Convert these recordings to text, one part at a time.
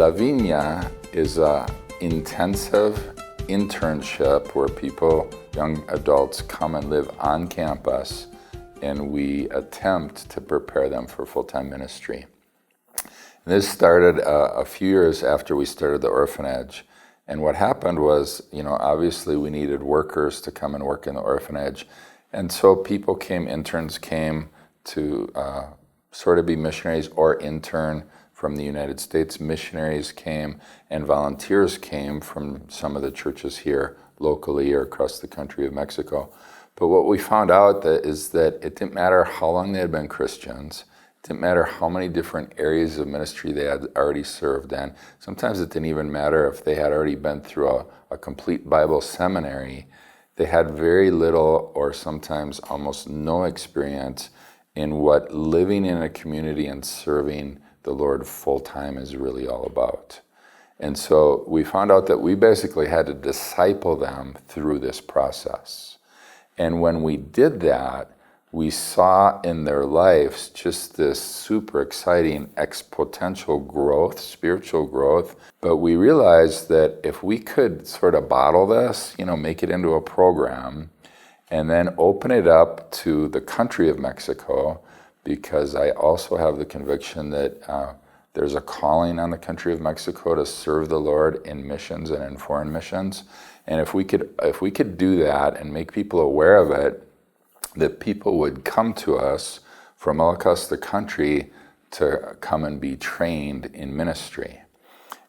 Lavinia is an intensive internship where people, young adults, come and live on campus, and we attempt to prepare them for full-time ministry. This started a few years after we started the orphanage. And what happened was, obviously we needed workers to come and work in the orphanage. And so people came, interns came to sort of be missionaries or intern from the United States. Missionaries came and volunteers came from some of the churches here locally or across the country of Mexico. But what we found out is that it didn't matter how long they had been Christians. It didn't matter how many different areas of ministry they had already served in. Sometimes it didn't even matter if they had already been through a complete Bible seminary. They had very little or sometimes almost no experience in what living in a community and serving the Lord full-time is really all about. And so we found out that we basically had to disciple them through this process. And when we did that, we saw in their lives just this super exciting exponential growth, spiritual growth. But we realized that if we could sort of bottle this, make it into a program, and then open it up to the country of Mexico, because I also have the conviction that there's a calling on the country of Mexico to serve the Lord in missions and in foreign missions. And if we could do that and make people aware of it, that people would come to us from all across the country to come and be trained in ministry.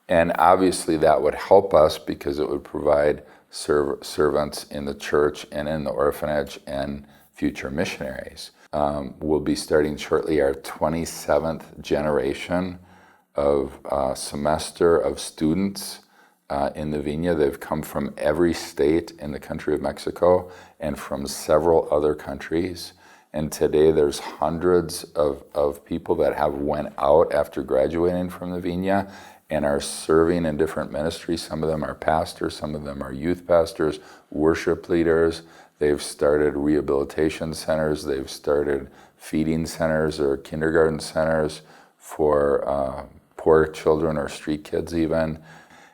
And obviously that would help us because it would provide servants in the church and in the orphanage and future missionaries. We'll be starting shortly our 27th generation of semester of students in the Viña. They've come from every state in the country of Mexico and from several other countries. And today there's hundreds of people that have went out after graduating from the Viña and are serving in different ministries. Some of them are pastors, some of them are youth pastors, worship leaders. They've started rehabilitation centers, they've started feeding centers or kindergarten centers for poor children or street kids even.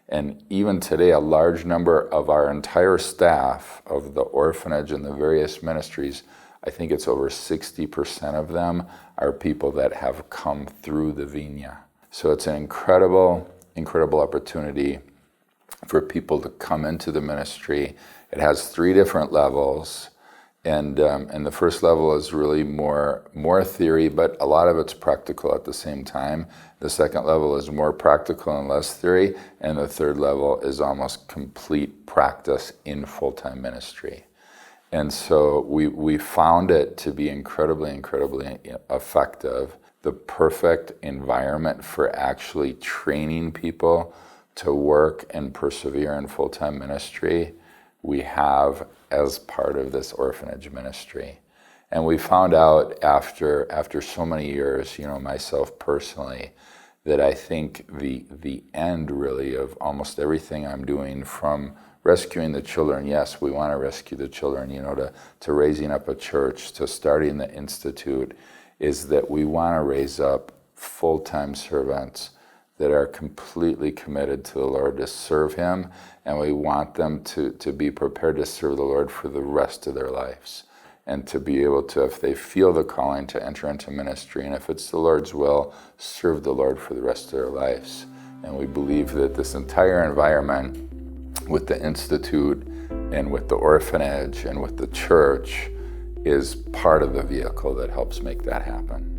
And even today, a large number of our entire staff of the orphanage and the various ministries, I think it's over 60% of them, are people that have come through the Viña. So it's an incredible, incredible opportunity for people to come into the ministry. It has 3 different levels, and the first level is really more theory, but a lot of it's practical at the same time. The second level is more practical and less theory, and the third level is almost complete practice in full-time ministry. And so we found it to be incredibly, incredibly effective. The perfect environment for actually training people to work and persevere in full-time ministry we have as part of this orphanage ministry. And we found out after so many years, myself personally, that I think the end really of almost everything I'm doing, from rescuing the children, yes, we want to rescue the children, to raising up a church, to starting the institute, is that we want to raise up full-time servants that are completely committed to the Lord to serve Him, and we want them to be prepared to serve the Lord for the rest of their lives, and to be able to, if they feel the calling, to enter into ministry, and if it's the Lord's will, serve the Lord for the rest of their lives. And we believe that this entire environment with the Institute and with the orphanage and with the church is part of the vehicle that helps make that happen.